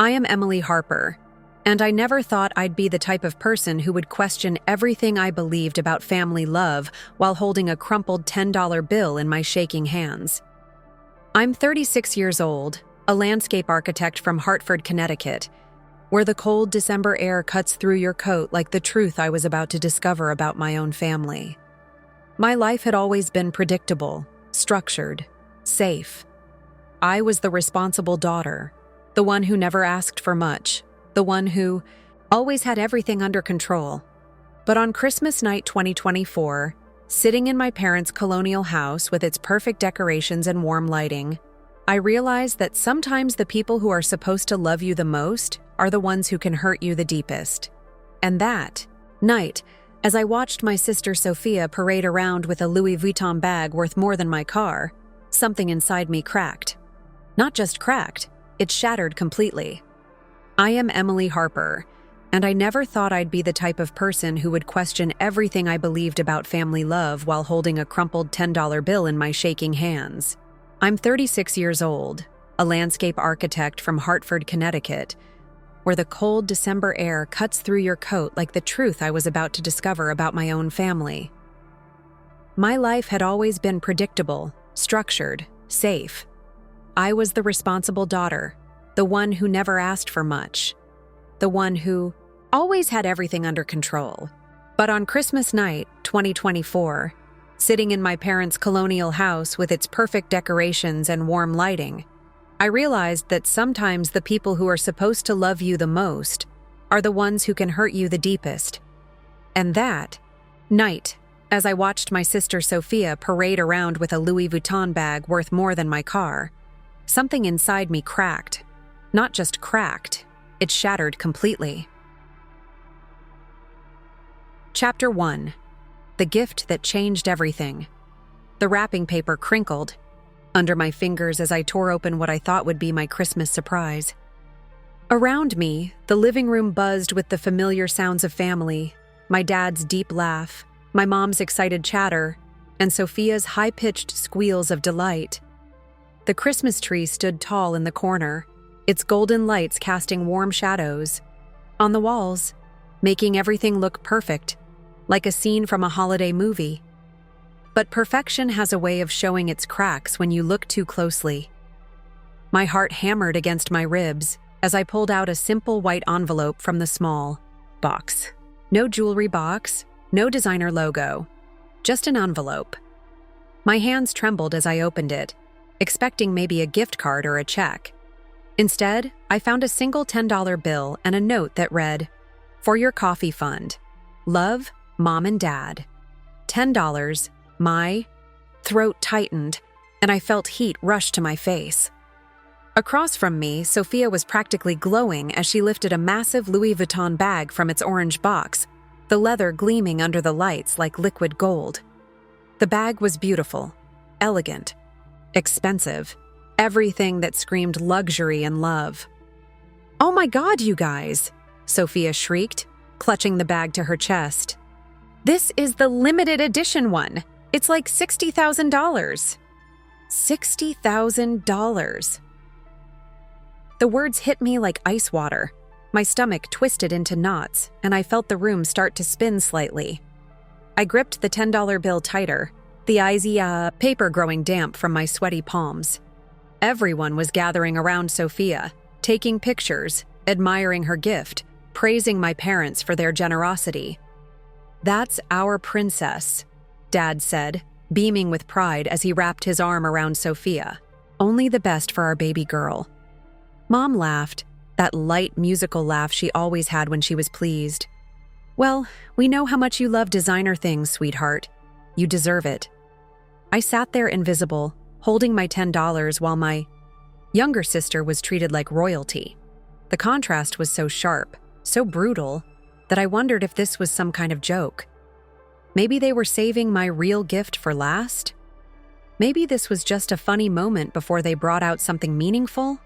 I am Emily Harper, and I never thought I'd be the type of person who would question everything I believed about family love while holding a crumpled $10 bill in my shaking hands. I'm 36 years old, a landscape architect from Hartford, Connecticut, where the cold December air cuts through your coat like the truth I was about to discover about my own family. My life had always been predictable, structured, safe. I was the responsible daughter, the one who never asked for much, the one who always had everything under control. But on Christmas night 2024, sitting in my parents' colonial house with its perfect decorations and warm lighting, I realized that sometimes the people who are supposed to love you the most are the ones who can hurt you the deepest. And that night, as I watched my sister Sophia parade around with a Louis Vuitton bag worth more than my car, something inside me cracked. Not just cracked, it shattered completely. I am Emily Harper, and I never thought I'd be the type of person who would question everything I believed about family love while holding a crumpled $10 bill in my shaking hands. I'm 36 years old, a landscape architect from Hartford, Connecticut, where the cold December air cuts through your coat like the truth I was about to discover about my own family. My life had always been predictable, structured, safe. I was the responsible daughter, the one who never asked for much, the one who always had everything under control. But on Christmas night, 2024, sitting in my parents' colonial house with its perfect decorations and warm lighting, I realized that sometimes the people who are supposed to love you the most are the ones who can hurt you the deepest. And that night, as I watched my sister Sophia parade around with a Louis Vuitton bag worth more than my car, something inside me cracked. Not just cracked, it shattered completely. Chapter 1. The gift that changed everything. The wrapping paper crinkled under my fingers as I tore open what I thought would be my Christmas surprise. Around me, the living room buzzed with the familiar sounds of family, my dad's deep laugh, my mom's excited chatter, and Sophia's high-pitched squeals of delight. The Christmas tree stood tall in the corner, its golden lights casting warm shadows on the walls, making everything look perfect, like a scene from a holiday movie. But perfection has a way of showing its cracks when you look too closely. My heart hammered against my ribs as I pulled out a simple white envelope from the small box. No jewelry box, no designer logo, just an envelope. My hands trembled as I opened it, expecting maybe a gift card or a check. Instead, I found a single $10 bill and a note that read, "For your coffee fund. Love, Mom and Dad." $10. My throat tightened, and I felt heat rush to my face. Across from me, Sophia was practically glowing as she lifted a massive Louis Vuitton bag from its orange box, the leather gleaming under the lights like liquid gold. The bag was beautiful, elegant, expensive, everything that screamed luxury and love. "Oh my God, you guys!" Sophia shrieked, clutching the bag to her chest. "This is the limited edition one. It's like $60,000. $60,000. The words hit me like ice water. My stomach twisted into knots, and I felt the room start to spin slightly. I gripped the $10 bill tighter, the icy paper growing damp from my sweaty palms. Everyone was gathering around Sophia, taking pictures, admiring her gift, praising my parents for their generosity. "That's our princess," Dad said, beaming with pride as he wrapped his arm around Sophia. "Only the best for our baby girl." Mom laughed, that light musical laugh she always had when she was pleased. "Well, we know how much you love designer things, sweetheart. You deserve it." I sat there invisible, holding my $10 while my younger sister was treated like royalty. The contrast was so sharp, so brutal, that I wondered if this was some kind of joke. Maybe they were saving my real gift for last? Maybe this was just a funny moment before they brought out something meaningful?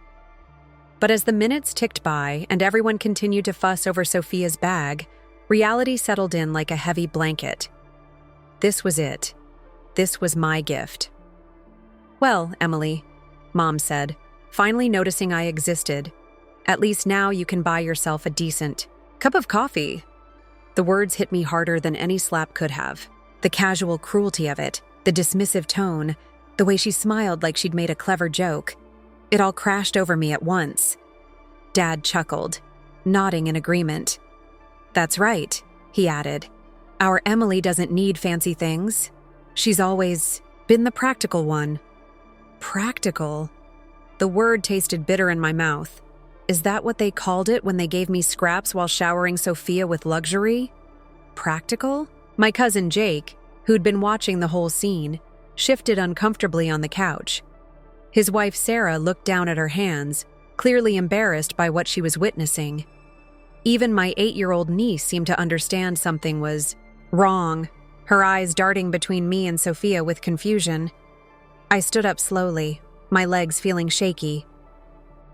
But as the minutes ticked by and everyone continued to fuss over Sophia's bag, reality settled in like a heavy blanket. This was it. This was my gift. "Well, Emily," Mom said, finally noticing I existed, At least now you can buy yourself a decent cup of coffee." The words hit me harder than any slap could have. The casual cruelty of it, the dismissive tone, the way she smiled like she'd made a clever joke. It all crashed over me at once. Dad chuckled, nodding in agreement. "That's right," he added. "Our Emily doesn't need fancy things. She's always been the practical one." Practical? The word tasted bitter in my mouth. Is that what they called it when they gave me scraps while showering Sophia with luxury? Practical? My cousin Jake, who'd been watching the whole scene, shifted uncomfortably on the couch. His wife Sarah looked down at her hands, clearly embarrassed by what she was witnessing. Even my 8-year-old niece seemed to understand something was wrong, her eyes darting between me and Sophia with confusion. I stood up slowly, my legs feeling shaky.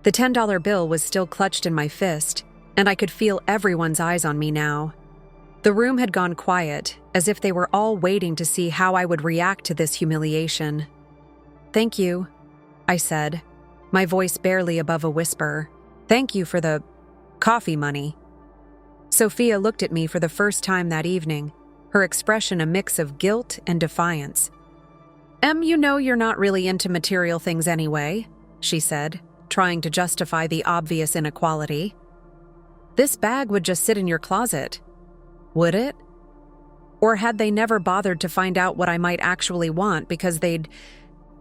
The $10 bill was still clutched in my fist, and I could feel everyone's eyes on me now. The room had gone quiet, as if they were all waiting to see how I would react to this humiliation. "Thank you," I said, my voice barely above a whisper. "Thank you for the coffee money." Sophia looked at me for the first time that evening, her expression a mix of guilt and defiance. You know you're not really into material things anyway," she said, trying to justify the obvious inequality. "This bag would just sit in your closet. Would it? Or had they never bothered to find out what I might actually want because they'd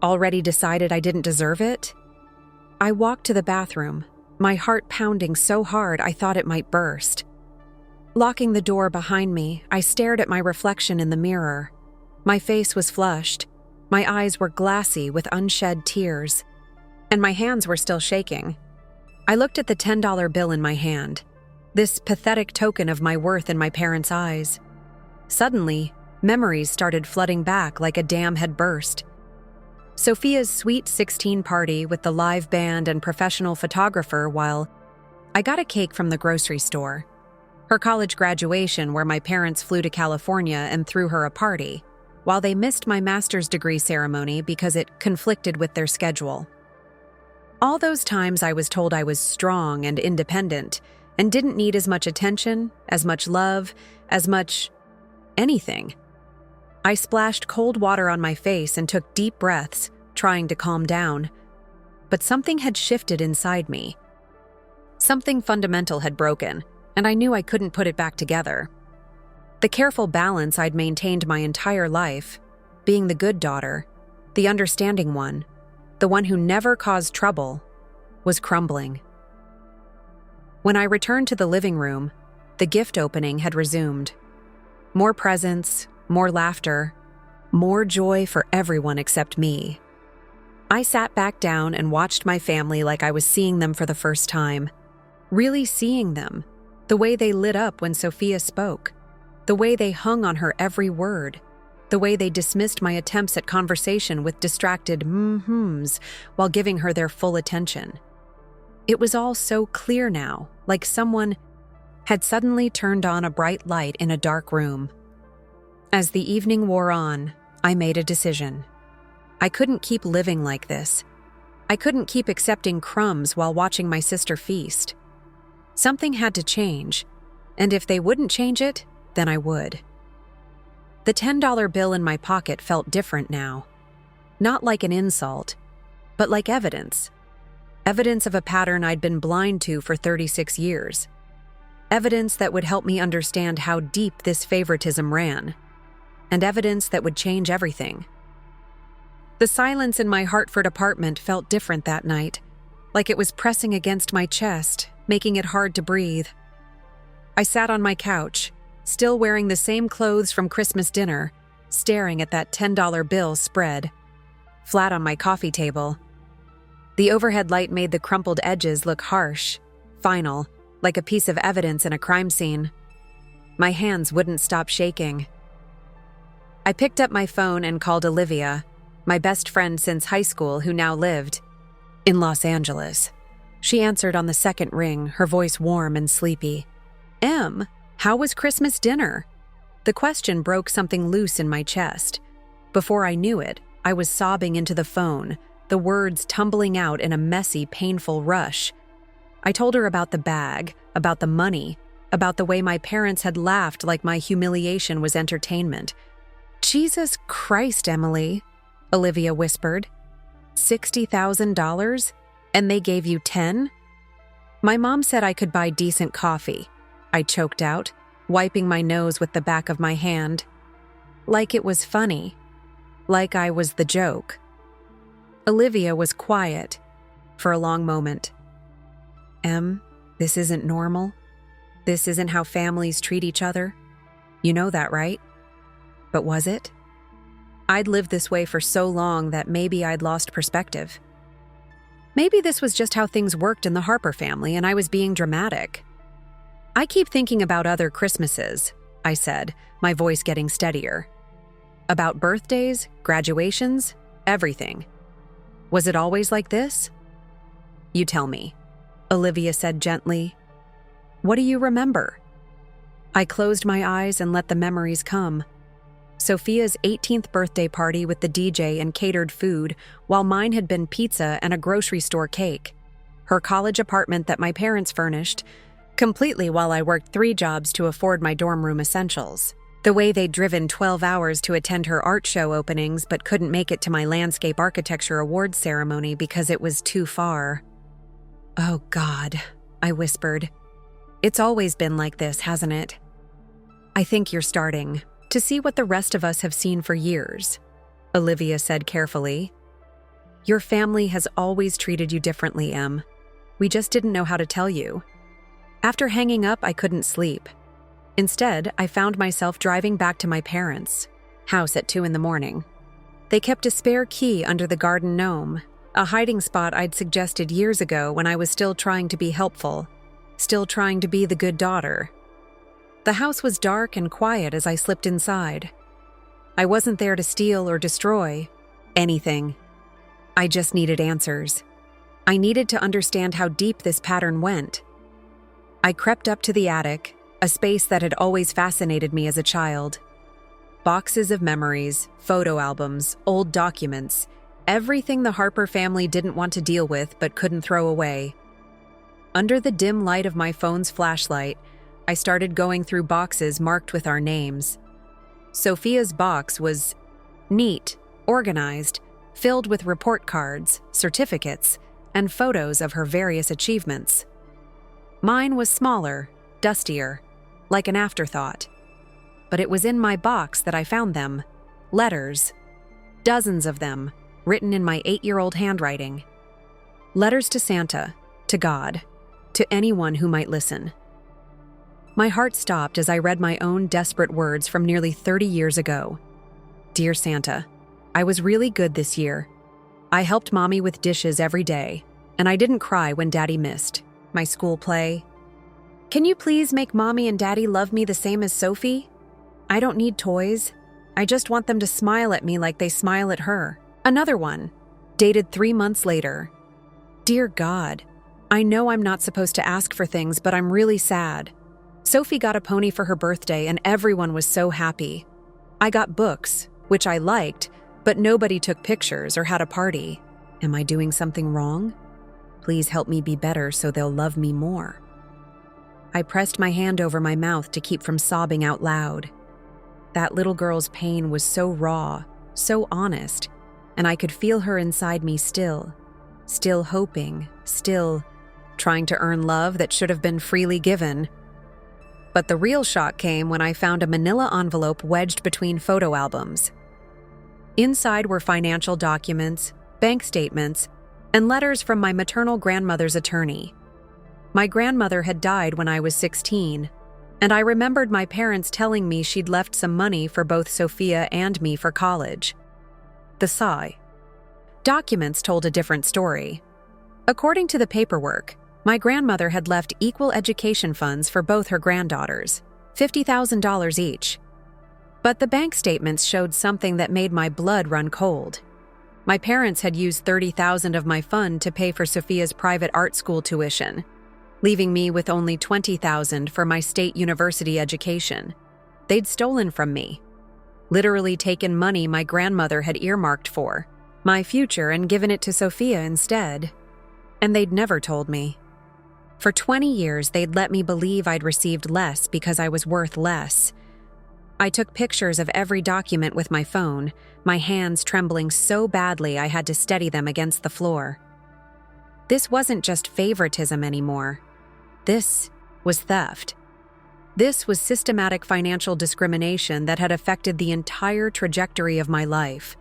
already decided I didn't deserve it?" I walked to the bathroom, my heart pounding so hard I thought it might burst. Locking the door behind me, I stared at my reflection in the mirror. My face was flushed, my eyes were glassy with unshed tears, and my hands were still shaking. I looked at the $10 bill in my hand, this pathetic token of my worth in my parents' eyes. Suddenly, memories started flooding back like a dam had burst. Sophia's sweet 16 party with the live band and professional photographer while I got a cake from the grocery store. Her college graduation where my parents flew to California and threw her a party, while they missed my master's degree ceremony because it conflicted with their schedule. All those times I was told I was strong and independent and didn't need as much attention, as much love, as much anything. I splashed cold water on my face and took deep breaths, trying to calm down. But something had shifted inside me. Something fundamental had broken, and I knew I couldn't put it back together. The careful balance I'd maintained my entire life, being the good daughter, the understanding one, the one who never caused trouble, was crumbling. When I returned to the living room, the gift opening had resumed. More presents, more laughter, more joy for everyone except me. I sat back down and watched my family like I was seeing them for the first time. Really seeing them, the way they lit up when Sophia spoke, the way they hung on her every word, the way they dismissed my attempts at conversation with distracted mm-hms while giving her their full attention. It was all so clear now, like someone had suddenly turned on a bright light in a dark room. As the evening wore on, I made a decision. I couldn't keep living like this. I couldn't keep accepting crumbs while watching my sister feast. Something had to change, and if they wouldn't change it, then I would. The $10 bill in my pocket felt different now. Not like an insult, but like evidence. Evidence of a pattern I'd been blind to for 36 years. Evidence that would help me understand how deep this favoritism ran. And evidence that would change everything. The silence in my Hartford apartment felt different that night, like it was pressing against my chest, making it hard to breathe. I sat on my couch, still wearing the same clothes from Christmas dinner, staring at that $10 bill spread, flat on my coffee table. The overhead light made the crumpled edges look harsh, final, like a piece of evidence in a crime scene. My hands wouldn't stop shaking. I picked up my phone and called Olivia, my best friend since high school who now lived in Los Angeles. She answered on the second ring, her voice warm and sleepy. "Em, how was Christmas dinner?" The question broke something loose in my chest. Before I knew it, I was sobbing into the phone, the words tumbling out in a messy, painful rush. I told her about the bag, about the money, about the way my parents had laughed like my humiliation was entertainment. "Jesus Christ, Emily," Olivia whispered. $60,000? And they gave you 10? My mom said I could buy decent coffee, I choked out, wiping my nose with the back of my hand. Like it was funny. Like I was the joke. Olivia was quiet for a long moment. "Em, this isn't normal. This isn't how families treat each other. You know that, right?" But was it? I'd lived this way for so long that maybe I'd lost perspective. Maybe this was just how things worked in the Harper family and I was being dramatic. "I keep thinking about other Christmases," I said, my voice getting steadier. "About birthdays, graduations, everything. Was it always like this?" "You tell me," Olivia said gently. "What do you remember?" I closed my eyes and let the memories come. Sophia's 18th birthday party with the DJ and catered food, while mine had been pizza and a grocery store cake. Her college apartment that my parents furnished, completely while I worked 3 jobs to afford my dorm room essentials. The way they'd driven 12 hours to attend her art show openings but couldn't make it to my landscape architecture awards ceremony because it was too far. "Oh God," I whispered. "It's always been like this, hasn't it?" "I think you're starting to see what the rest of us have seen for years," Olivia said carefully. "Your family has always treated you differently, Em. We just didn't know how to tell you." After hanging up, I couldn't sleep. Instead, I found myself driving back to my parents' house at 2 a.m. They kept a spare key under the garden gnome, a hiding spot I'd suggested years ago when I was still trying to be helpful, still trying to be the good daughter. The house was dark and quiet as I slipped inside. I wasn't there to steal or destroy anything. I just needed answers. I needed to understand how deep this pattern went. I crept up to the attic, a space that had always fascinated me as a child. Boxes of memories, photo albums, old documents, everything the Harper family didn't want to deal with but couldn't throw away. Under the dim light of my phone's flashlight, I started going through boxes marked with our names. Sophia's box was neat, organized, filled with report cards, certificates, and photos of her various achievements. Mine was smaller, dustier, like an afterthought. But it was in my box that I found them. Letters. Dozens of them, written in my 8-year-old handwriting. Letters to Santa, to God, to anyone who might listen. My heart stopped as I read my own desperate words from nearly 30 years ago. "Dear Santa, I was really good this year. I helped Mommy with dishes every day, and I didn't cry when Daddy missed my school play. Can you please make Mommy and Daddy love me the same as Sophie? I don't need toys. I just want them to smile at me like they smile at her." Another one, dated 3 months later. "Dear God, I know I'm not supposed to ask for things, but I'm really sad. Sophie got a pony for her birthday and everyone was so happy. I got books, which I liked, but nobody took pictures or had a party. Am I doing something wrong? Please help me be better so they'll love me more." I pressed my hand over my mouth to keep from sobbing out loud. That little girl's pain was so raw, so honest, and I could feel her inside me still hoping, still trying to earn love that should have been freely given. But the real shock came when I found a manila envelope wedged between photo albums. Inside were financial documents, bank statements, and letters from my maternal grandmother's attorney. My grandmother had died when I was 16, and I remembered my parents telling me she'd left some money for both Sophia and me for college. The sigh. Documents told a different story. According to the paperwork, my grandmother had left equal education funds for both her granddaughters, $50,000 each. But the bank statements showed something that made my blood run cold. My parents had used $30,000 of my fund to pay for Sophia's private art school tuition, leaving me with only $20,000 for my state university education. They'd stolen from me, literally taken money my grandmother had earmarked for my future and given it to Sophia instead. And they'd never told me. For 20 years, they'd let me believe I'd received less because I was worth less. I took pictures of every document with my phone, my hands trembling so badly I had to steady them against the floor. This wasn't just favoritism anymore. This was theft. This was systematic financial discrimination that had affected the entire trajectory of my life.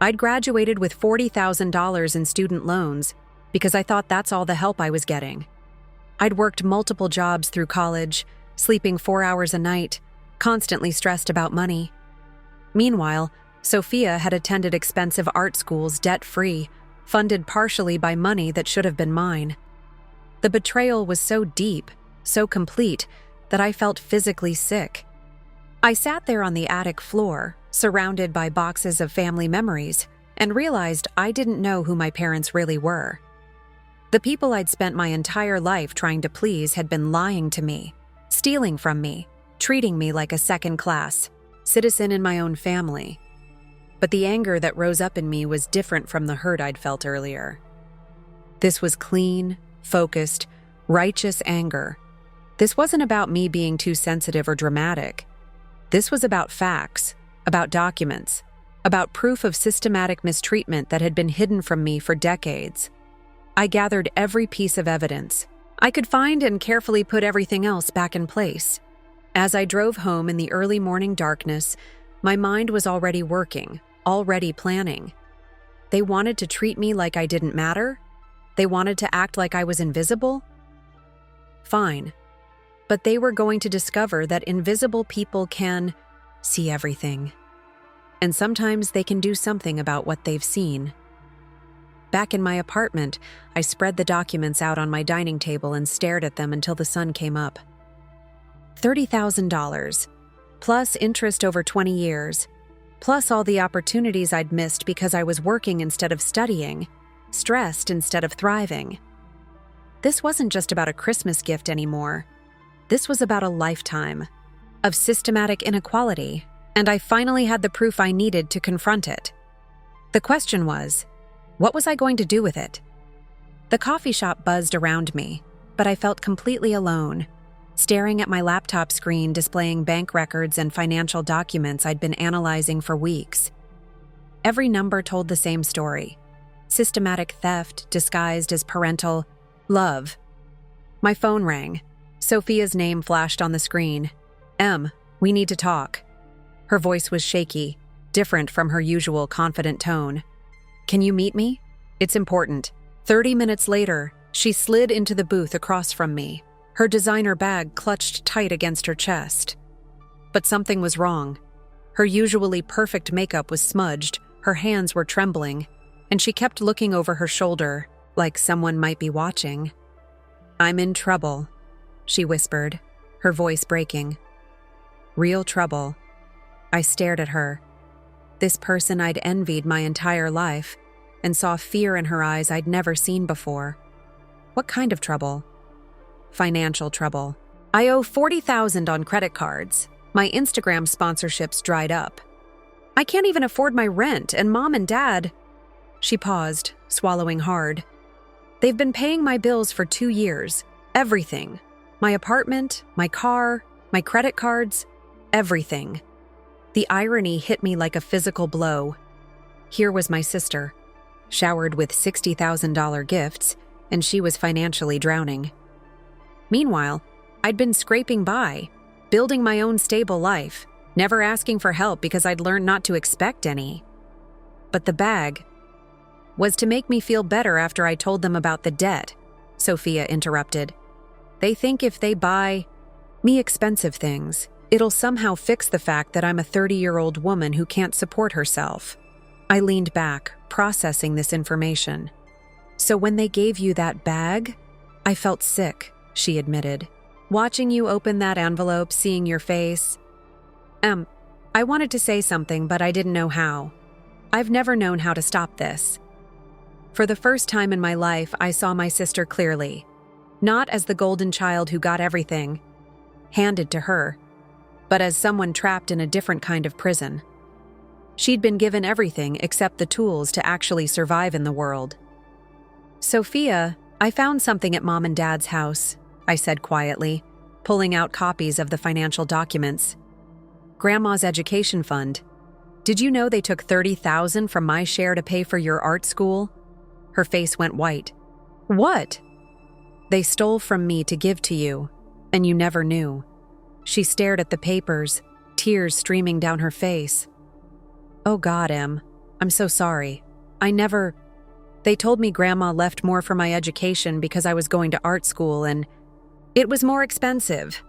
I'd graduated with $40,000 in student loans because I thought that's all the help I was getting. I'd worked multiple jobs through college, sleeping 4 hours a night, constantly stressed about money. Meanwhile, Sophia had attended expensive art schools debt-free, funded partially by money that should have been mine. The betrayal was so deep, so complete, that I felt physically sick. I sat there on the attic floor, surrounded by boxes of family memories, and realized I didn't know who my parents really were. The people I'd spent my entire life trying to please had been lying to me, stealing from me, treating me like a second-class citizen in my own family. But the anger that rose up in me was different from the hurt I'd felt earlier. This was clean, focused, righteous anger. This wasn't about me being too sensitive or dramatic. This was about facts, about documents, about proof of systematic mistreatment that had been hidden from me for decades. I gathered every piece of evidence I could find and carefully put everything else back in place. As I drove home in the early morning darkness, my mind was already working, already planning. They wanted to treat me like I didn't matter? They wanted to act like I was invisible? Fine. But they were going to discover that invisible people can see everything. And sometimes they can do something about what they've seen. Back in my apartment, I spread the documents out on my dining table and stared at them until the sun came up. $30,000, plus interest over 20 years, plus all the opportunities I'd missed because I was working instead of studying, stressed instead of thriving. This wasn't just about a Christmas gift anymore. This was about a lifetime of systematic inequality, and I finally had the proof I needed to confront it. The question was, what was I going to do with it? The coffee shop buzzed around me, but I felt completely alone, staring at my laptop screen displaying bank records and financial documents I'd been analyzing for weeks. Every number told the same story: systematic theft disguised as parental love. My phone rang. Sophia's name flashed on the screen. "Em, we need to talk." Her voice was shaky, different from her usual confident tone. "Can you meet me? It's important." 30 minutes later, she slid into the booth across from me, her designer bag clutched tight against her chest. But something was wrong. Her usually perfect makeup was smudged, her hands were trembling, and she kept looking over her shoulder, like someone might be watching. "I'm in trouble," she whispered, her voice breaking. "Real trouble." I stared at her. This person I'd envied my entire life, and saw fear in her eyes I'd never seen before. What kind of trouble? Financial trouble. I owe $40,000 on credit cards. My Instagram sponsorships dried up. I can't even afford my rent, and Mom and Dad... She paused, swallowing hard. They've been paying my bills for 2 years. Everything. My apartment, my car, my credit cards, everything. The irony hit me like a physical blow. Here was my sister, showered with $60,000 gifts, and she was financially drowning. Meanwhile, I'd been scraping by, building my own stable life, never asking for help because I'd learned not to expect any. But the bag was to make me feel better after I told them about the debt, Sophia interrupted. They think if they buy me expensive things, it'll somehow fix the fact that I'm a 30-year-old woman who can't support herself. I leaned back, processing this information. "So when they gave you that bag, I felt sick," she admitted. "Watching you open that envelope, seeing your face. I wanted to say something, but I didn't know how. I've never known how to stop this." For the first time in my life, I saw my sister clearly. Not as the golden child who got everything handed to her, but as someone trapped in a different kind of prison. She'd been given everything except the tools to actually survive in the world. "Sophia," I found something at Mom and Dad's house, I said quietly, pulling out copies of the financial documents. Grandma's education fund. Did you know they took $30,000 from my share to pay for your art school? Her face went white. What? They stole from me to give to you, and you never knew. She stared at the papers, tears streaming down her face. Oh God, Em, I'm so sorry. They told me Grandma left more for my education because I was going to art school and it was more expensive.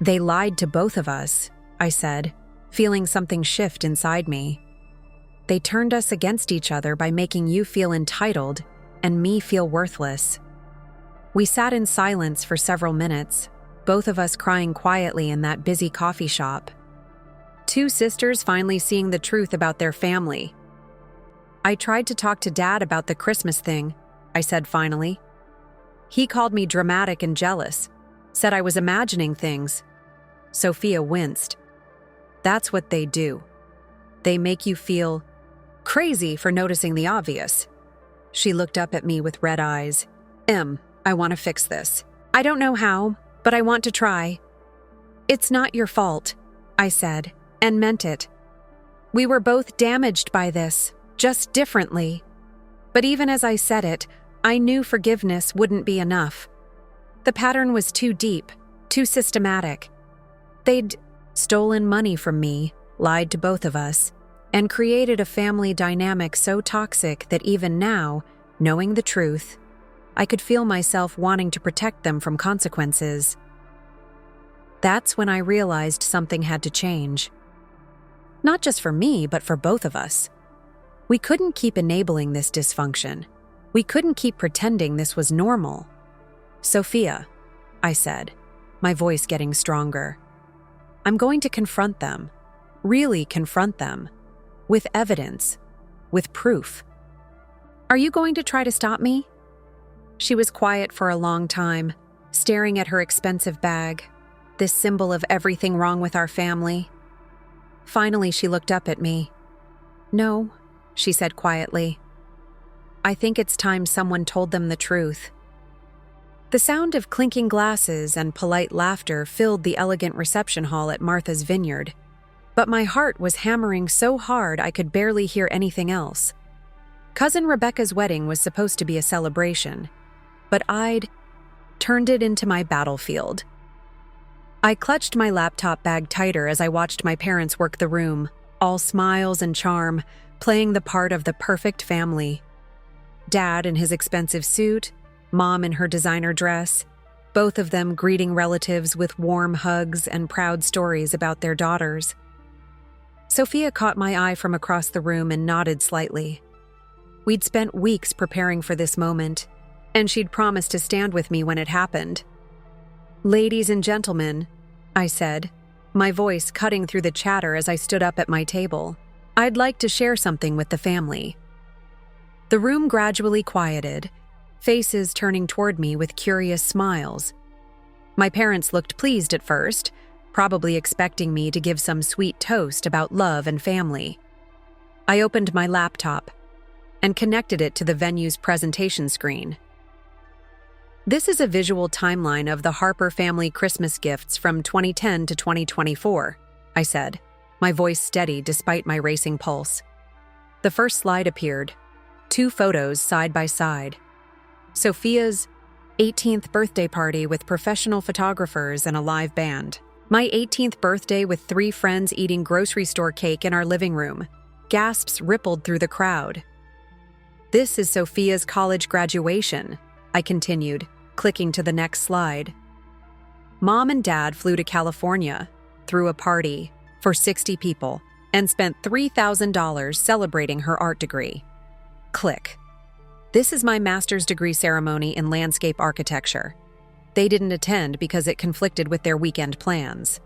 They lied to both of us, I said, feeling something shift inside me. They turned us against each other by making you feel entitled and me feel worthless. We sat in silence for several minutes, both of us crying quietly in that busy coffee shop. Two sisters finally seeing the truth about their family. I tried to talk to Dad about the Christmas thing, I said finally. He called me dramatic and jealous, said I was imagining things. Sophia winced. That's what they do. They make you feel crazy for noticing the obvious. She looked up at me with red eyes. Em, I want to fix this. I don't know how, but I want to try. It's not your fault, I said, and meant it. We were both damaged by this, just differently. But even as I said it, I knew forgiveness wouldn't be enough. The pattern was too deep, too systematic. They'd stolen money from me, lied to both of us, and created a family dynamic so toxic that even now, knowing the truth, I could feel myself wanting to protect them from consequences. That's when I realized something had to change. Not just for me, but for both of us. We couldn't keep enabling this dysfunction. We couldn't keep pretending this was normal. Sophia, I said, my voice getting stronger. I'm going to confront them, really confront them, with evidence, with proof. Are you going to try to stop me? She was quiet for a long time, staring at her expensive bag, this symbol of everything wrong with our family. Finally, she looked up at me. No, she said quietly. I think it's time someone told them the truth. The sound of clinking glasses and polite laughter filled the elegant reception hall at Martha's Vineyard, but my heart was hammering so hard I could barely hear anything else. Cousin Rebecca's wedding was supposed to be a celebration, but I'd turned it into my battlefield. I clutched my laptop bag tighter as I watched my parents work the room, all smiles and charm, playing the part of the perfect family. Dad in his expensive suit, Mom in her designer dress, both of them greeting relatives with warm hugs and proud stories about their daughters. Sophia caught my eye from across the room and nodded slightly. We'd spent weeks preparing for this moment, and she'd promised to stand with me when it happened. Ladies and gentlemen, I said, my voice cutting through the chatter as I stood up at my table, I'd like to share something with the family. The room gradually quieted, faces turning toward me with curious smiles. My parents looked pleased at first, probably expecting me to give some sweet toast about love and family. I opened my laptop and connected it to the venue's presentation screen. This is a visual timeline of the Harper family Christmas gifts from 2010 to 2024, I said, my voice steady despite my racing pulse. The first slide appeared, 2 photos side by side. Sophia's 18th birthday party with professional photographers and a live band. My 18th birthday with 3 friends eating grocery store cake in our living room. Gasps rippled through the crowd. This is Sophia's college graduation, I continued, clicking to the next slide. Mom and Dad flew to California, threw a party for 60 people, and spent $3,000 celebrating her art degree. Click. This is my master's degree ceremony in landscape architecture. They didn't attend because it conflicted with their weekend plans.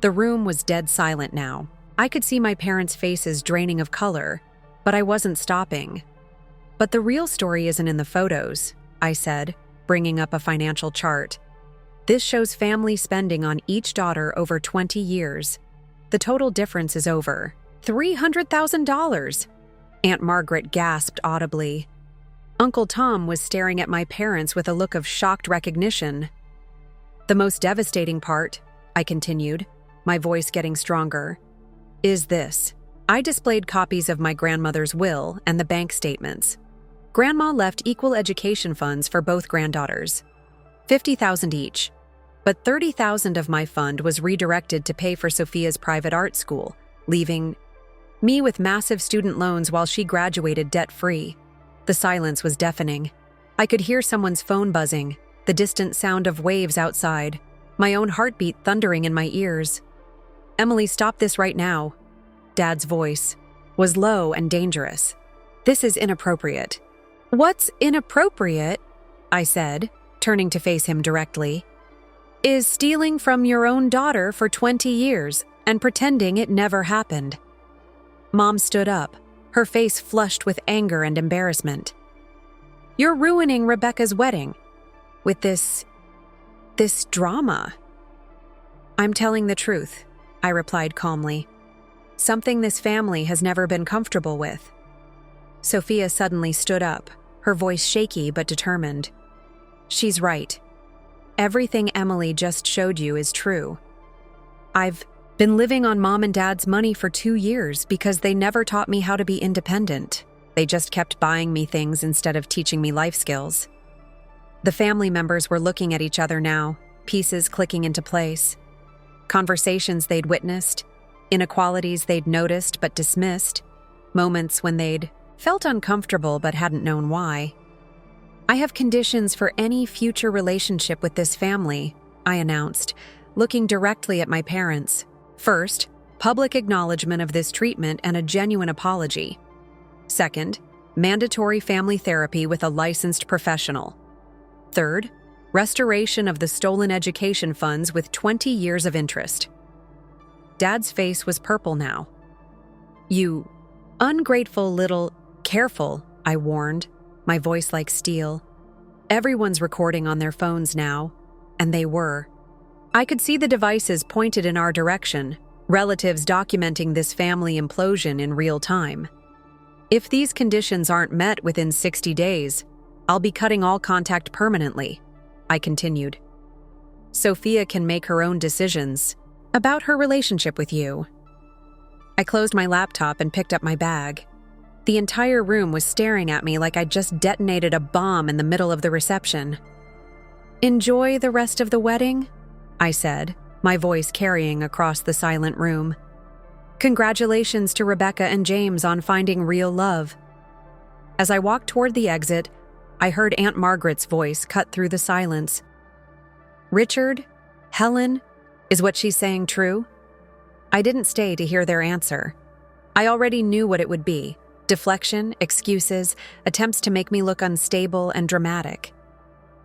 The room was dead silent now. I could see my parents' faces draining of color, but I wasn't stopping. But the real story isn't in the photos, I said, bringing up a financial chart. This shows family spending on each daughter over 20 years. The total difference is over $300,000. Aunt Margaret gasped audibly. Uncle Tom was staring at my parents with a look of shocked recognition. "The most devastating part," I continued, my voice getting stronger, "is this. I displayed copies of my grandmother's will and the bank statements. Grandma left equal education funds for both granddaughters, $50,000 each. But $30,000 of my fund was redirected to pay for Sophia's private art school, leaving me with massive student loans while she graduated debt-free." The silence was deafening. I could hear someone's phone buzzing, the distant sound of waves outside, my own heartbeat thundering in my ears. "Emily, stop this right now." Dad's voice was low and dangerous. "This is inappropriate." "What's inappropriate?" I said, turning to face him directly. "Is stealing from your own daughter for 20 years and pretending it never happened." Mom stood up, her face flushed with anger and embarrassment. "You're ruining Rebecca's wedding with this drama." "I'm telling the truth," I replied calmly. "Something this family has never been comfortable with." Sophia suddenly stood up, her voice shaky but determined. "She's right. Everything Emily just showed you is true. I've been living on Mom and Dad's money for 2 years because they never taught me how to be independent. They just kept buying me things instead of teaching me life skills." The family members were looking at each other now, pieces clicking into place. Conversations they'd witnessed, inequalities they'd noticed but dismissed, moments when they'd felt uncomfortable but hadn't known why. "I have conditions for any future relationship with this family," I announced, looking directly at my parents. "First, public acknowledgement of this treatment and a genuine apology. Second, mandatory family therapy with a licensed professional. Third, restoration of the stolen education funds with 20 years of interest." Dad's face was purple now. "You ungrateful little—" "Careful," I warned, my voice like steel. Everyone's recording on their phones now, and they were. I could see the devices pointed in our direction, relatives documenting this family implosion in real time. "If these conditions aren't met within 60 days, I'll be cutting all contact permanently," I continued. "Sophia can make her own decisions about her relationship with you." I closed my laptop and picked up my bag. The entire room was staring at me like I'd just detonated a bomb in the middle of the reception. "Enjoy the rest of the wedding," I said, my voice carrying across the silent room. "Congratulations to Rebecca and James on finding real love." As I walked toward the exit, I heard Aunt Margaret's voice cut through the silence. "Richard? Helen? Is what she's saying true?" I didn't stay to hear their answer. I already knew what it would be: deflection, excuses, attempts to make me look unstable and dramatic.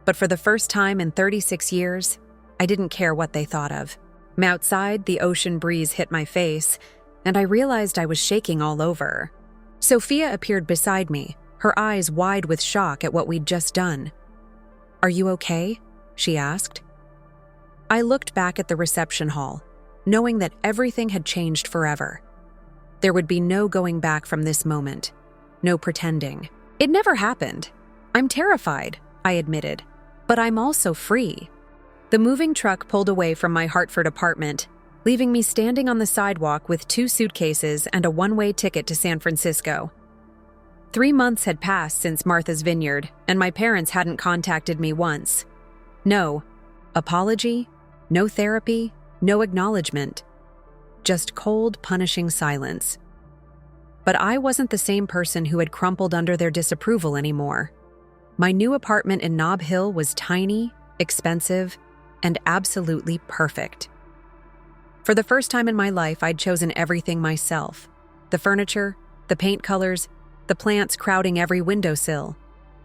But for the first time in 36 years, I didn't care what they thought of. Outside, the ocean breeze hit my face, and I realized I was shaking all over. Sophia appeared beside me, her eyes wide with shock at what we'd just done. "Are you okay?" she asked. I looked back at the reception hall, knowing that everything had changed forever. There would be no going back from this moment, no pretending. It never happened. "I'm terrified," I admitted, "but I'm also free." The moving truck pulled away from my Hartford apartment, leaving me standing on the sidewalk with 2 suitcases and a one-way ticket to San Francisco. 3 months had passed since Martha's Vineyard, and my parents hadn't contacted me once. No apology, no therapy, no acknowledgement. Just cold, punishing silence. But I wasn't the same person who had crumpled under their disapproval anymore. My new apartment in Nob Hill was tiny, expensive, and absolutely perfect. For the first time in my life, I'd chosen everything myself. The furniture, the paint colors, the plants crowding every windowsill.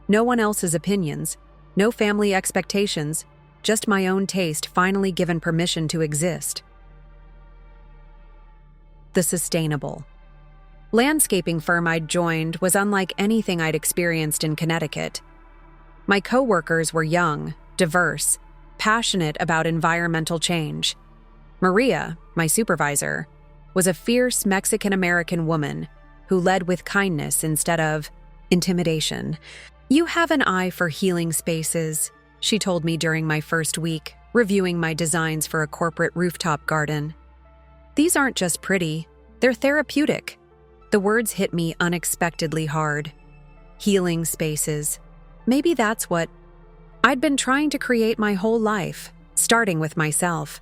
No one else's opinions, no family expectations, just my own taste finally given permission to exist. The sustainable landscaping firm I'd joined was unlike anything I'd experienced in Connecticut. My coworkers were young, diverse, passionate about environmental change. Maria, my supervisor, was a fierce Mexican-American woman who led with kindness instead of intimidation. "You have an eye for healing spaces," she told me during my first week, reviewing my designs for a corporate rooftop garden. "These aren't just pretty, they're therapeutic." The words hit me unexpectedly hard. Healing spaces. Maybe that's what I'd been trying to create my whole life, starting with myself.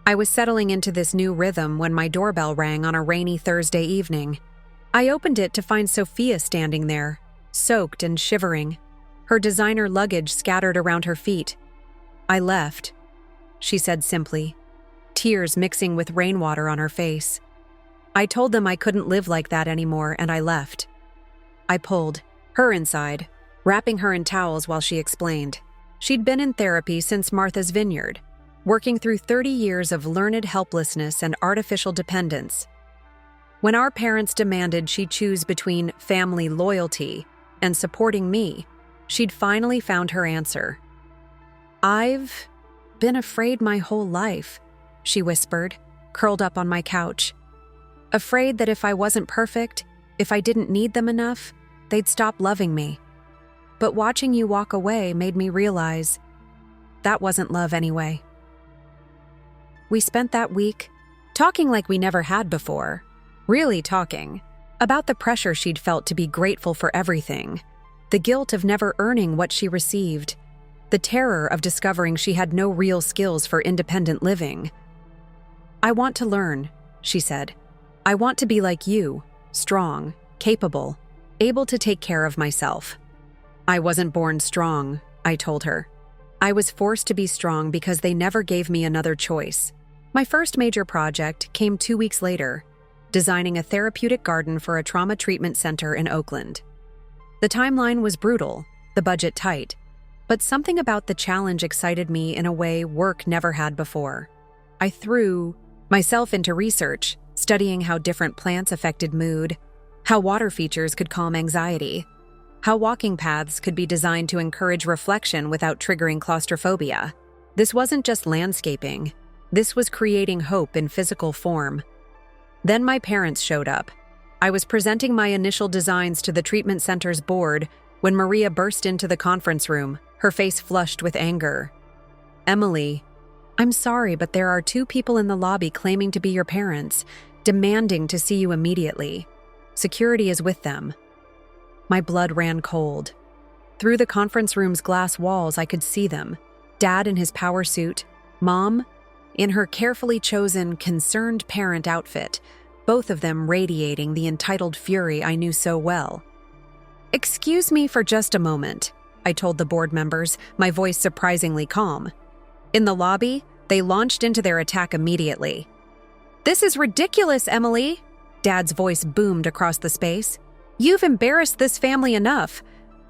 I was settling into this new rhythm when my doorbell rang on a rainy Thursday evening. I opened it to find Sophia standing there, soaked and shivering, her designer luggage scattered around her feet. "I left," she said simply, tears mixing with rainwater on her face. "I told them I couldn't live like that anymore, and I left." I pulled her inside, wrapping her in towels while she explained. She'd been in therapy since Martha's Vineyard, working through 30 years of learned helplessness and artificial dependence. When our parents demanded she choose between family loyalty and supporting me, she'd finally found her answer. "I've been afraid my whole life," she whispered, curled up on my couch. "Afraid that if I wasn't perfect, if I didn't need them enough, they'd stop loving me. But watching you walk away made me realize that wasn't love anyway." We spent that week talking like we never had before, really talking about the pressure she'd felt to be grateful for everything, the guilt of never earning what she received, the terror of discovering she had no real skills for independent living. "I want to learn," she said. "I want to be like you, strong, capable, able to take care of myself." "I wasn't born strong," I told her. "I was forced to be strong because they never gave me another choice." My first major project came 2 weeks later, designing a therapeutic garden for a trauma treatment center in Oakland. The timeline was brutal, the budget tight, but something about the challenge excited me in a way work never had before. I threw myself into research, studying how different plants affected mood, how water features could calm anxiety, how walking paths could be designed to encourage reflection without triggering claustrophobia. This wasn't just landscaping. This was creating hope in physical form. Then my parents showed up. I was presenting my initial designs to the treatment center's board when Maria burst into the conference room, her face flushed with anger. "Emily, I'm sorry, but there are 2 people in the lobby claiming to be your parents, demanding to see you immediately. Security is with them." My blood ran cold. Through the conference room's glass walls, I could see them. Dad in his power suit, Mom in her carefully chosen, concerned parent outfit, both of them radiating the entitled fury I knew so well. "Excuse me for just a moment," I told the board members, my voice surprisingly calm. In the lobby, they launched into their attack immediately. "This is ridiculous, Emily," Dad's voice boomed across the space. "You've embarrassed this family enough.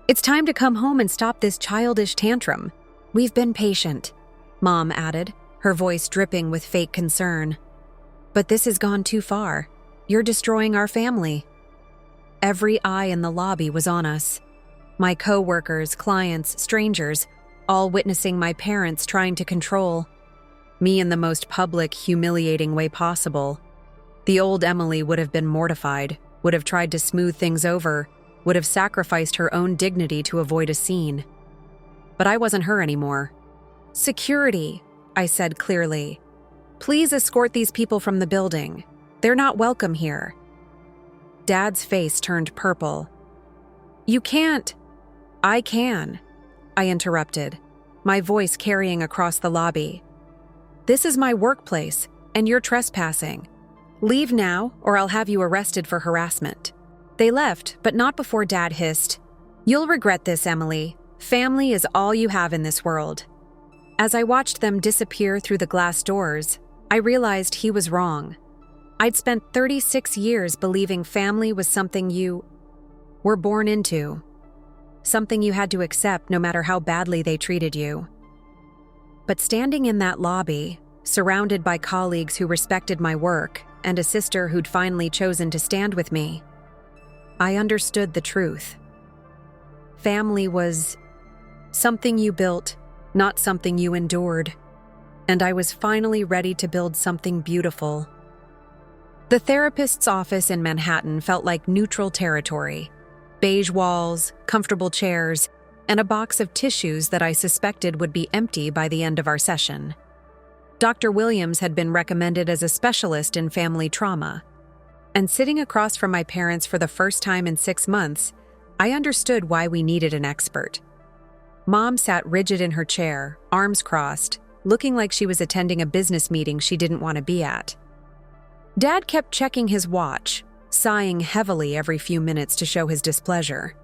It's time to come home and stop this childish tantrum." "We've been patient," Mom added, her voice dripping with fake concern. "But this has gone too far. You're destroying our family." Every eye in the lobby was on us. My co-workers, clients, strangers, all witnessing my parents trying to control me in the most public, humiliating way possible. The old Emily would have been mortified, would have tried to smooth things over, would have sacrificed her own dignity to avoid a scene. But I wasn't her anymore. "Security," I said clearly. "Please escort these people from the building. They're not welcome here." Dad's face turned purple. "You can't." "I can," I interrupted, my voice carrying across the lobby. "This is my workplace, and you're trespassing. Leave now, or I'll have you arrested for harassment." They left, but not before Dad hissed, "You'll regret this, Emily. Family is all you have in this world." As I watched them disappear through the glass doors, I realized he was wrong. I'd spent 36 years believing family was something you were born into, something you had to accept no matter how badly they treated you. But standing in that lobby, surrounded by colleagues who respected my work and a sister who'd finally chosen to stand with me, I understood the truth. Family was something you built, not something you endured. And I was finally ready to build something beautiful. The therapist's office in Manhattan felt like neutral territory. Beige walls, comfortable chairs, and a box of tissues that I suspected would be empty by the end of our session. Dr. Williams had been recommended as a specialist in family trauma. And sitting across from my parents for the first time in 6 months, I understood why we needed an expert. Mom sat rigid in her chair, arms crossed, looking like she was attending a business meeting she didn't want to be at. Dad kept checking his watch, sighing heavily every few minutes to show his displeasure.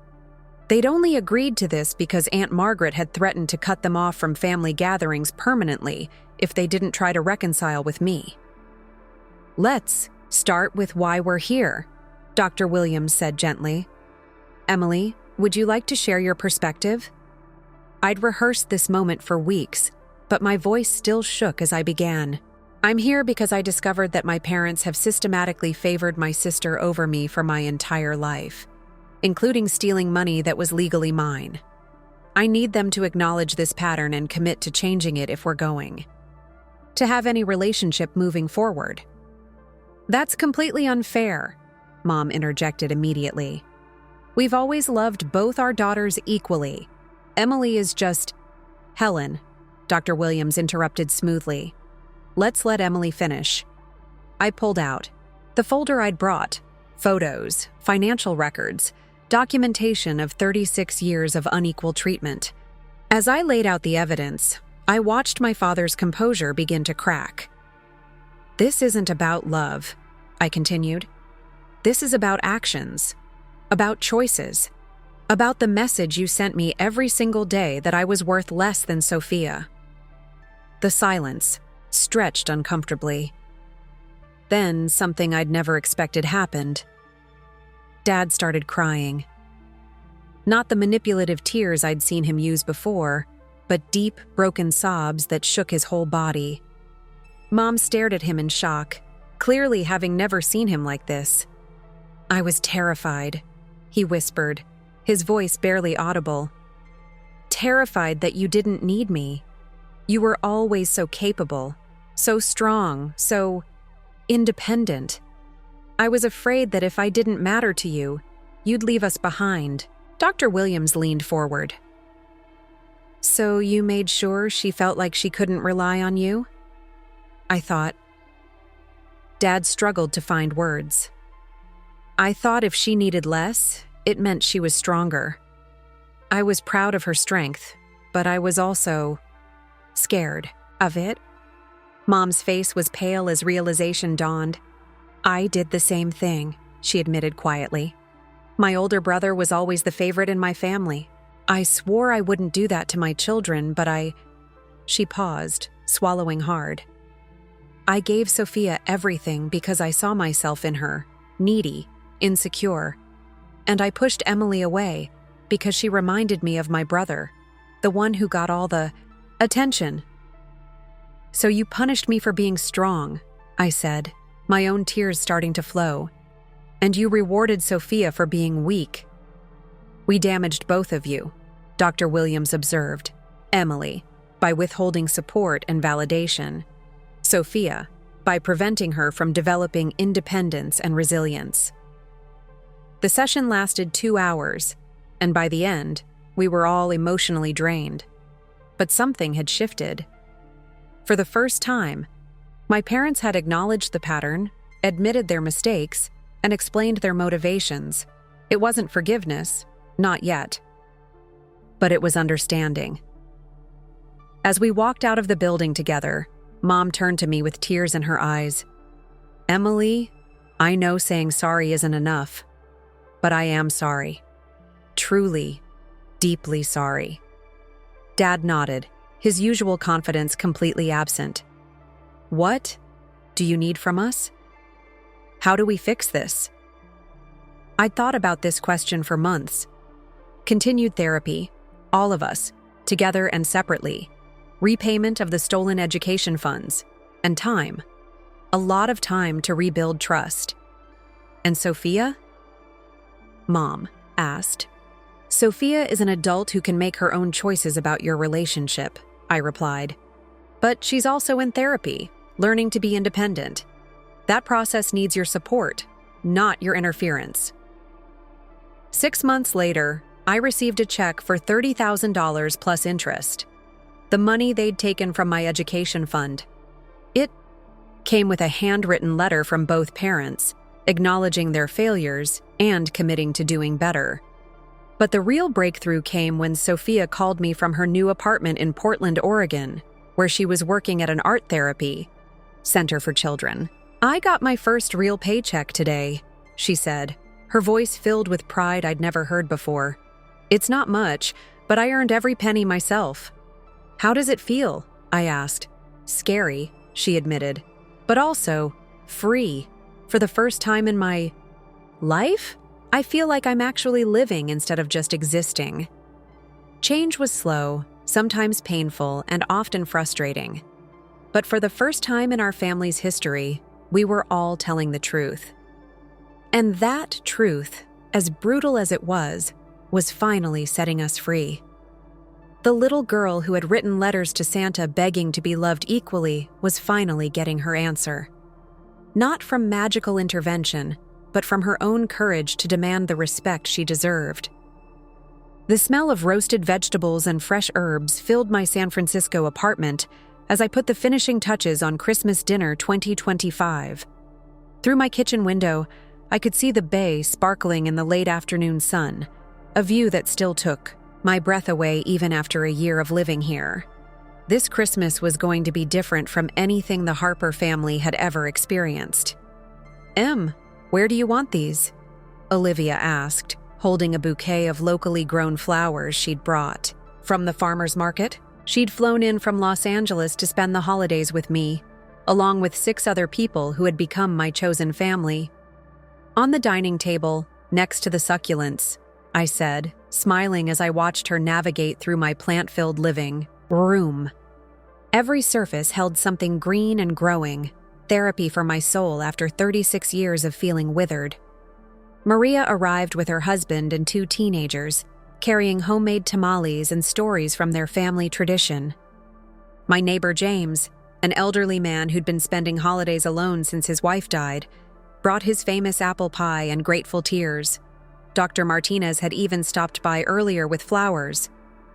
They'd only agreed to this because Aunt Margaret had threatened to cut them off from family gatherings permanently if they didn't try to reconcile with me. "Let's start with why we're here," Dr. Williams said gently. "Emily, would you like to share your perspective?" I'd rehearsed this moment for weeks, but my voice still shook as I began. "I'm here because I discovered that my parents have systematically favored my sister over me for my entire life, including stealing money that was legally mine. I need them to acknowledge this pattern and commit to changing it if we're going to have any relationship moving forward." "That's completely unfair," Mom interjected immediately. "We've always loved both our daughters equally. Emily is just—" "Helen," Dr. Williams interrupted smoothly. "Let's let Emily finish." I pulled out the folder I'd brought: photos, financial records, documentation of 36 years of unequal treatment. As I laid out the evidence, I watched my father's composure begin to crack. "This isn't about love," I continued. "This is about actions, about choices, about the message you sent me every single day that I was worth less than Sophia." The silence stretched uncomfortably. Then something I'd never expected happened. Dad started crying. Not the manipulative tears I'd seen him use before, but deep, broken sobs that shook his whole body. Mom stared at him in shock, clearly having never seen him like this. "I was terrified," he whispered, his voice barely audible. "Terrified that you didn't need me. You were always so capable, so strong, so independent. I was afraid that if I didn't matter to you, you'd leave us behind." Dr. Williams leaned forward. "So you made sure she felt like she couldn't rely on you?" I thought. Dad struggled to find words. "I thought if she needed less, it meant she was stronger. I was proud of her strength, but I was also scared of it." Mom's face was pale as realization dawned. "I did the same thing," she admitted quietly. "My older brother was always the favorite in my family. I swore I wouldn't do that to my children, but She paused, swallowing hard. "I gave Sophia everything because I saw myself in her, needy, insecure. And I pushed Emily away because she reminded me of my brother, the one who got all the attention." "So you punished me for being strong," I said, my own tears starting to flow. "And you rewarded Sophia for being weak." "We damaged both of you," Dr. Williams observed. "Emily, by withholding support and validation. Sophia, by preventing her from developing independence and resilience." The session lasted 2 hours, and by the end, we were all emotionally drained. But something had shifted. For the first time, my parents had acknowledged the pattern, admitted their mistakes, and explained their motivations. It wasn't forgiveness, not yet. But it was understanding. As we walked out of the building together, Mom turned to me with tears in her eyes. "Emily, I know saying sorry isn't enough, but I am sorry. Truly, deeply sorry." Dad nodded, his usual confidence completely absent. "What do you need from us? How do we fix this?" I'd thought about this question for months. Continued therapy, all of us, together and separately, repayment of the stolen education funds, and time. A lot of time to rebuild trust. "And Sophia?" Mom asked. "Sophia is an adult who can make her own choices about your relationship," I replied. "But she's also in therapy, learning to be independent. That process needs your support, not your interference." 6 months later, I received a check for $30,000 plus interest. The money they'd taken from my education fund. It came with a handwritten letter from both parents, acknowledging their failures and committing to doing better. But the real breakthrough came when Sophia called me from her new apartment in Portland, Oregon, where she was working at an art therapy center for children. "I got my first real paycheck today," she said, her voice filled with pride I'd never heard before. "It's not much, but I earned every penny myself." "How does it feel?" I asked. "Scary," she admitted, "but also free. For the first time in my life, I feel like I'm actually living instead of just existing." Change was slow, sometimes painful, and often frustrating. But for the first time in our family's history, we were all telling the truth. And that truth, as brutal as it was finally setting us free. The little girl who had written letters to Santa begging to be loved equally was finally getting her answer. Not from magical intervention, but from her own courage to demand the respect she deserved. The smell of roasted vegetables and fresh herbs filled my San Francisco apartment as I put the finishing touches on Christmas dinner 2025. Through my kitchen window, I could see the bay sparkling in the late afternoon sun, a view that still took my breath away even after a year of living here. This Christmas was going to be different from anything the Harper family had ever experienced. "Where do you want these?" Olivia asked, holding a bouquet of locally grown flowers she'd brought. "From the farmer's market?" She'd flown in from Los Angeles to spend the holidays with me, along with 6 other people who had become my chosen family. "On the dining table, next to the succulents," I said, smiling as I watched her navigate through my plant-filled living room. Every surface held something green and growing, therapy for my soul after 36 years of feeling withered. Maria arrived with her husband and 2 teenagers, carrying homemade tamales and stories from their family tradition. My neighbor James, an elderly man who'd been spending holidays alone since his wife died, brought his famous apple pie and grateful tears. Dr. Martinez had even stopped by earlier with flowers,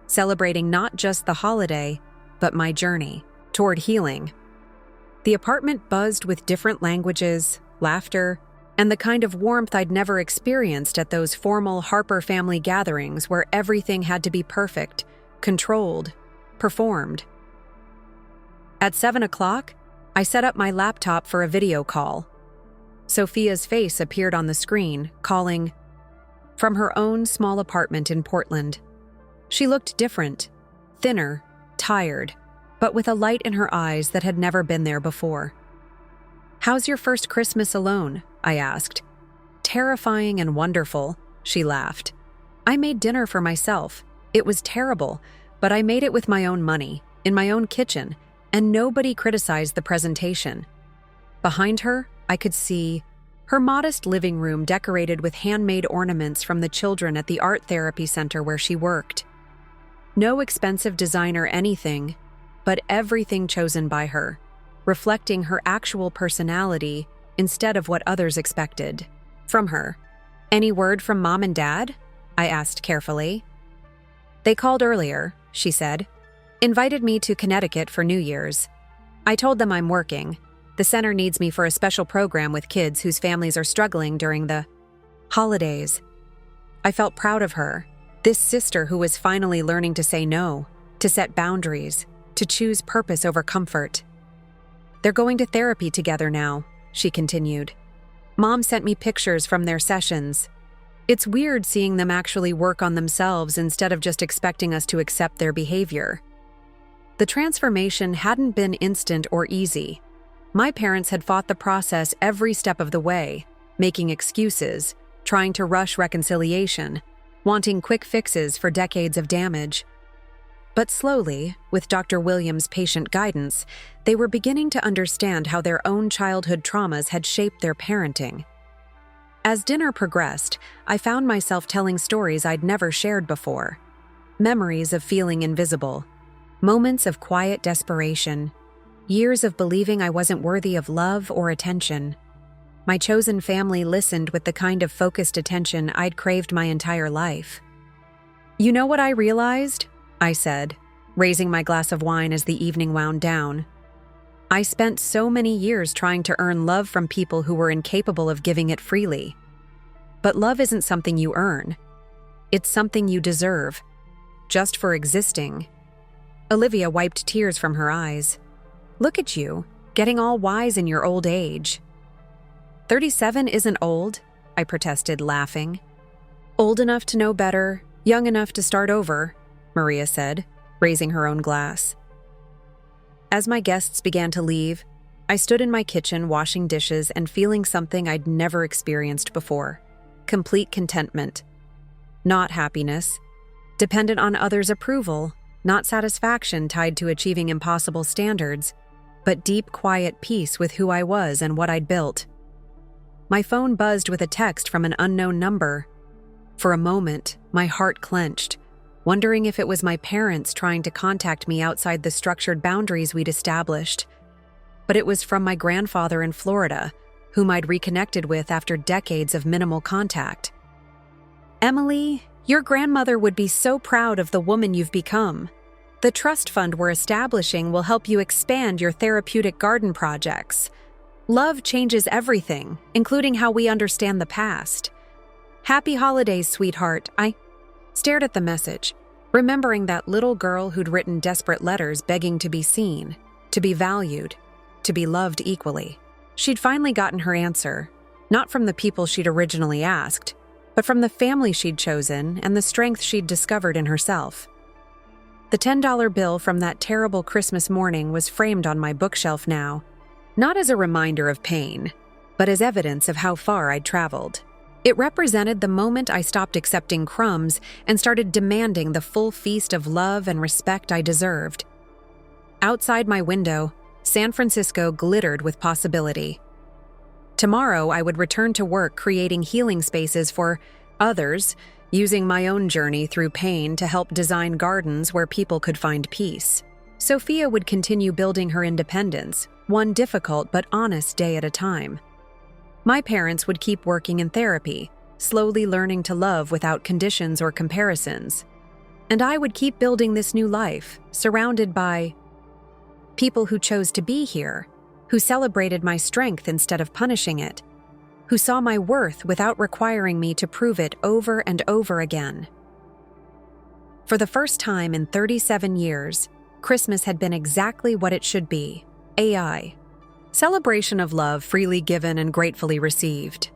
celebrating not just the holiday, but my journey toward healing. The apartment buzzed with different languages, laughter, and the kind of warmth I'd never experienced at those formal Harper family gatherings where everything had to be perfect, controlled, performed. At 7 o'clock, I set up my laptop for a video call. Sophia's face appeared on the screen, calling from her own small apartment in Portland. She looked different, thinner, tired, but with a light in her eyes that had never been there before. "How's your first Christmas alone?" I asked. "Terrifying and wonderful," she laughed. "I made dinner for myself. It was terrible, but I made it with my own money, in my own kitchen, and nobody criticized the presentation." Behind her, I could see her modest living room decorated with handmade ornaments from the children at the art therapy center where she worked. No expensive designer anything, but everything chosen by her, reflecting her actual personality instead of what others expected from her. "Any word from Mom and Dad?" I asked carefully. "They called earlier," she said. "Invited me to Connecticut for New Year's. I told them I'm working. The center needs me for a special program with kids whose families are struggling during the holidays." I felt proud of her, this sister who was finally learning to say no, to set boundaries, to choose purpose over comfort. "They're going to therapy together now," she continued. "Mom sent me pictures from their sessions. It's weird seeing them actually work on themselves instead of just expecting us to accept their behavior." The transformation hadn't been instant or easy. My parents had fought the process every step of the way, making excuses, trying to rush reconciliation, wanting quick fixes for decades of damage. But slowly, with Dr. Williams' patient guidance, they were beginning to understand how their own childhood traumas had shaped their parenting. As dinner progressed, I found myself telling stories I'd never shared before. Memories of feeling invisible, moments of quiet desperation, years of believing I wasn't worthy of love or attention. My chosen family listened with the kind of focused attention I'd craved my entire life. "You know what I realized?" I said, raising my glass of wine as the evening wound down. "I spent so many years trying to earn love from people who were incapable of giving it freely. But love isn't something you earn. It's something you deserve, just for existing." Olivia wiped tears from her eyes. "Look at you, getting all wise in your old age." 37 isn't old," I protested, laughing. "Old enough to know better, young enough to start over," Maria said, raising her own glass. As my guests began to leave, I stood in my kitchen washing dishes and feeling something I'd never experienced before: complete contentment. Not happiness, dependent on others' approval, not satisfaction tied to achieving impossible standards, but deep, quiet peace with who I was and what I'd built. My phone buzzed with a text from an unknown number. For a moment, my heart clenched, wondering if it was my parents trying to contact me outside the structured boundaries we'd established. But it was from my grandfather in Florida, whom I'd reconnected with after decades of minimal contact. "Emily, your grandmother would be so proud of the woman you've become. The trust fund we're establishing will help you expand your therapeutic garden projects. Love changes everything, including how we understand the past. Happy holidays, sweetheart." I stared at the message, remembering that little girl who'd written desperate letters begging to be seen, to be valued, to be loved equally. She'd finally gotten her answer, not from the people she'd originally asked, but from the family she'd chosen and the strength she'd discovered in herself. The $10 bill from that terrible Christmas morning was framed on my bookshelf now, not as a reminder of pain, but as evidence of how far I'd traveled. It represented the moment I stopped accepting crumbs and started demanding the full feast of love and respect I deserved. Outside my window, San Francisco glittered with possibility. Tomorrow, I would return to work creating healing spaces for others, using my own journey through pain to help design gardens where people could find peace. Sophia would continue building her independence, one difficult but honest day at a time. My parents would keep working in therapy, slowly learning to love without conditions or comparisons. And I would keep building this new life, surrounded by people who chose to be here, who celebrated my strength instead of punishing it, who saw my worth without requiring me to prove it over and over again. For the first time in 37 years, Christmas had been exactly what it should be: AI. Celebration of love freely given and gratefully received.